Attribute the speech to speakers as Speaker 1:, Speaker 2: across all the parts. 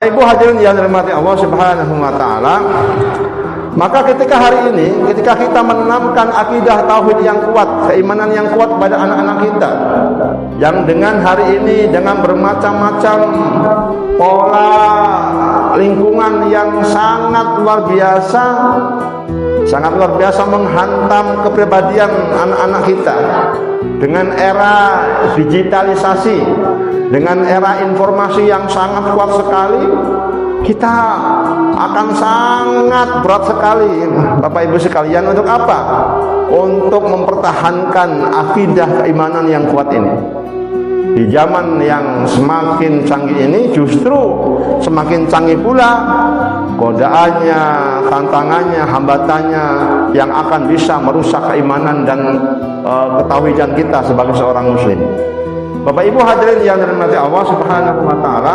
Speaker 1: Ibu hadirin yang dirahmati Allah Subhanahu wa taala, maka ketika hari ini, ketika kita menanamkan akidah tauhid yang kuat, keimanan yang kuat pada anak-anak kita, yang dengan hari ini dengan bermacam-macam pola lingkungan yang sangat luar biasa menghantam kepribadian anak-anak kita, dengan era digitalisasi, dengan era informasi yang sangat kuat sekali, kita akan sangat berat sekali, Bapak Ibu sekalian, untuk apa? Untuk mempertahankan akidah keimanan yang kuat ini. Di zaman yang semakin canggih ini, justru semakin canggih pula godaannya, tantangannya, hambatannya yang akan bisa merusak keimanan dan ketauhidan kita sebagai seorang muslim. Bapak Ibu hadirin yang dirahmati Allah Subhanahu wa taala,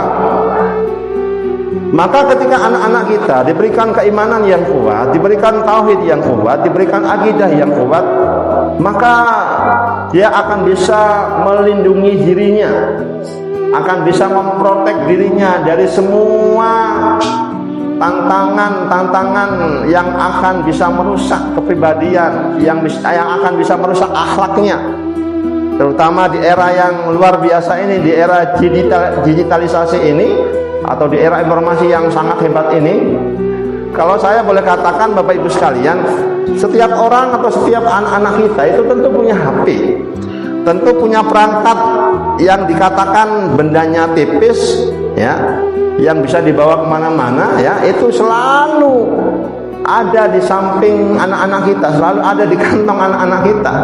Speaker 1: maka ketika anak-anak kita diberikan keimanan yang kuat, diberikan tauhid yang kuat, diberikan akidah yang kuat, maka dia akan bisa melindungi dirinya, akan bisa memprotek dirinya dari semua tantangan yang akan bisa merusak kepribadian, yang akan bisa merusak akhlaknya. Terutama di era yang luar biasa ini, di era digitalisasi ini, atau di era informasi yang sangat hebat ini. Kalau saya boleh katakan, Bapak Ibu sekalian, setiap orang atau setiap anak-anak kita itu tentu punya HP, tentu punya perangkat yang dikatakan bendanya tipis, ya, yang bisa dibawa kemana-mana, ya, itu selalu ada di samping anak-anak kita, selalu ada di kantong anak-anak kita.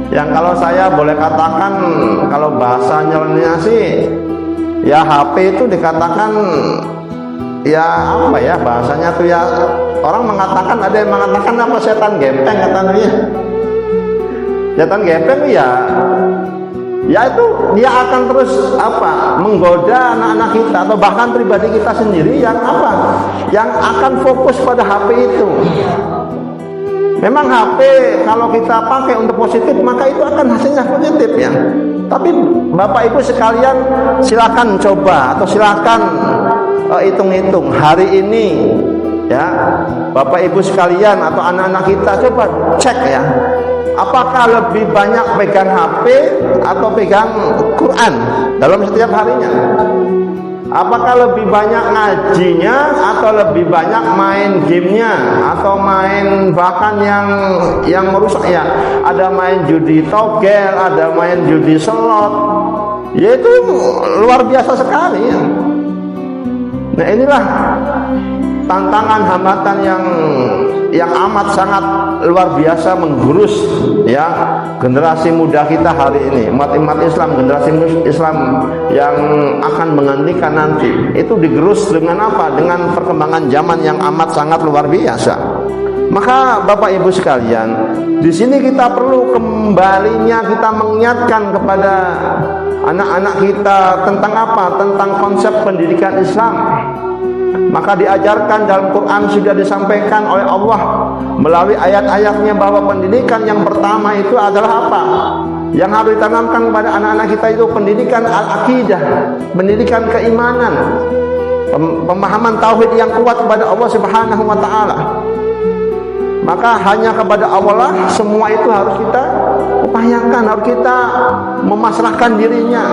Speaker 1: Yang kalau saya boleh katakan, kalau bahasa nyelenehnya sih, ya HP itu dikatakan, ya apa ya bahasanya tuh, ya orang mengatakan, ada yang mengatakan apa, setan gepeng katanya. Setan gepeng ya itu dia akan terus apa, menggoda anak-anak kita atau bahkan pribadi kita sendiri yang apa, yang akan fokus pada HP itu. Memang HP kalau kita pakai untuk positif, maka itu akan hasilnya positif, ya. Tapi Bapak Ibu sekalian, silakan coba atau silakan hitung-hitung hari ini, ya, Bapak Ibu sekalian atau anak-anak kita coba cek, ya, apakah lebih banyak pegang HP atau pegang Quran dalam setiap harinya? Apakah lebih banyak ngajinya atau lebih banyak main gamenya, atau main bahkan yang merusak, ya, ada main judi togel, ada main judi slot, yaitu luar biasa sekali, ya. Nah, inilah tantangan hambatan yang amat sangat luar biasa menggurus, ya, generasi muda kita hari ini, umat Islam, generasi Islam yang akan menggantikan nanti, itu digerus dengan apa? Dengan perkembangan zaman yang amat sangat luar biasa. Maka Bapak Ibu sekalian, di sini kita perlu kembalinya kita mengingatkan kepada anak-anak kita tentang apa? Tentang konsep pendidikan Islam. Maka diajarkan dalam Quran, sudah disampaikan oleh Allah melalui ayat-ayatnya, bahwa pendidikan yang pertama itu adalah apa? Yang harus ditanamkan kepada anak-anak kita itu pendidikan al-aqidah, pendidikan keimanan, pemahaman tauhid yang kuat kepada Allah Subhanahu wa taala. Maka hanya kepada Allah lah semua itu harus kita upayakan, harus kita memasrahkan dirinya,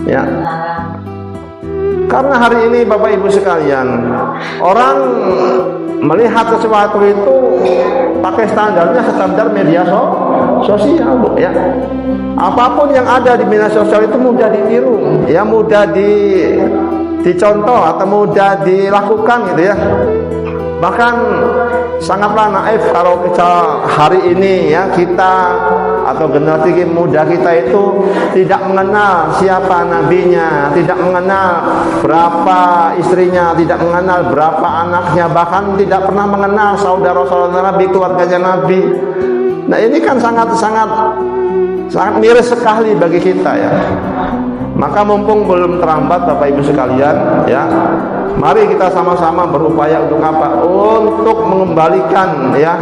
Speaker 1: ya. Karena hari ini Bapak Ibu sekalian, orang melihat sesuatu itu pakai standarnya standar media sosial, ya. Apapun yang ada di media sosial itu mudah ditiru, ya, mudah dicontoh atau mudah dilakukan, gitu, ya. Bahkan sangatlah naif kalau kita hari ini, ya, kita atau generasi muda kita itu tidak mengenal siapa nabinya, tidak mengenal berapa istrinya, tidak mengenal berapa anaknya, bahkan tidak pernah mengenal saudara-saudara Nabi, keluarganya Nabi. Nah, ini kan sangat miris sekali bagi kita, ya. Maka mumpung belum terlambat Bapak Ibu sekalian, ya, mari kita sama-sama berupaya untuk apa? Untuk mengembalikan, ya,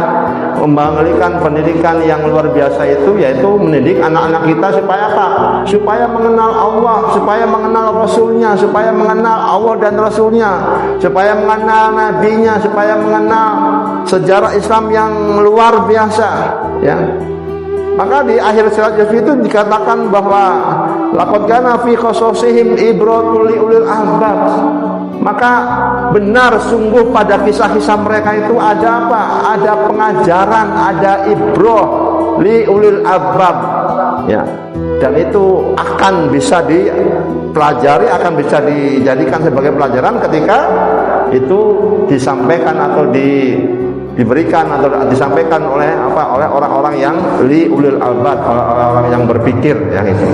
Speaker 1: mengembalikan pendidikan yang luar biasa itu, yaitu mendidik anak-anak kita supaya apa? Supaya mengenal Allah, supaya mengenal Rasulnya, supaya mengenal Allah dan Rasulnya, supaya mengenal Nabinya, supaya mengenal sejarah Islam yang luar biasa, ya. Maka di akhir surat Yusuf itu dikatakan bahwa laqad kana fi qasasihim ibratun liulil albab. Maka benar sungguh pada kisah-kisah mereka itu ada apa? Ada pengajaran, ada ibrah liulil albab. Ya. Dan itu akan bisa dipelajari, akan bisa dijadikan sebagai pelajaran ketika itu disampaikan atau diberikan atau disampaikan oleh apa? Oleh orang-orang yang liulil albab, orang-orang yang berpikir yang itu.